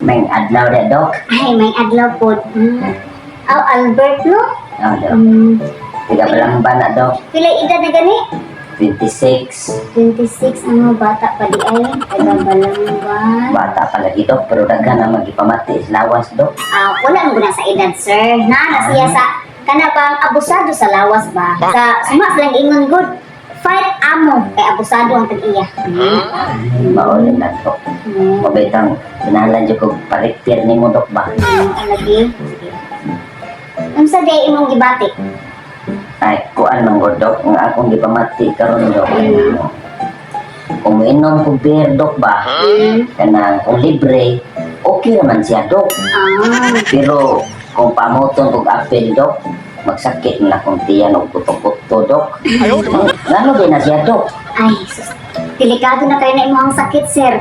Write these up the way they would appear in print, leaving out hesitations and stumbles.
May adlaw na, Dok. Ay, may adlaw po. Oh, Albert, no? Oh, Dok. Um, Tiga palang ba na, Dok? pila edad na gani? 26. 26, ang mga bata pa di ay. Taga-Balangban. Bata pala dito, pero daghan na magipamati. Lawas, Dok. Wala mo na sa edad, sir. Na siya sa kana bang abusado sa lawas ba? Sa sumas lang ingon good. Fight amo kay abusado ang tag-iya. Maulin na, Dok. Mabitang, pinahalan dyan ko pariktir ni mo, Dok ba? Lagi. Ang sa day imong gibati. Ay, kuan ng Dok, nga akong gipamati karon, Dok. Kung inom ko beer, Dok ba? Kana, kung libre, okay naman siya, Dok. Pero, kung pamoton kong apel, Dok, magsakit na kung tiyan o puto-puto, Dok. Ngano din na siya, Dok? Ay, sus. Delikado na kayo na imong sakit, sir.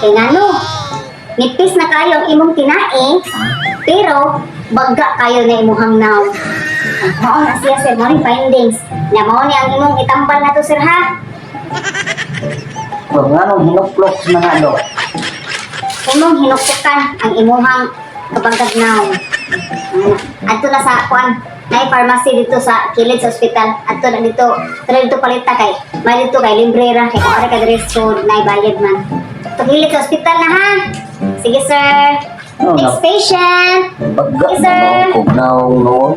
Kaya nga no, nipis na kayo ang imong tinae, pero bagga kayo na imong hangnaw. Mao na siya, sir. Mao ni findings. Na mao ni ang imong itambal na to, sir, ha? Kung ngano hinuplok sa mga, Dok. Imong hinuktukan ang imuhang kabagagnaw. Adto na sa kuan, na pharmacy dito sa Kilid sa ospital. Adto na dito, pero dito palita kay, may dito kay librera kay kung ara ka dress code na bayad man. To Kilid sa ospital na ha. Sige sir. No, Next patient. Bagga Yes, sir. na, kung naong noon.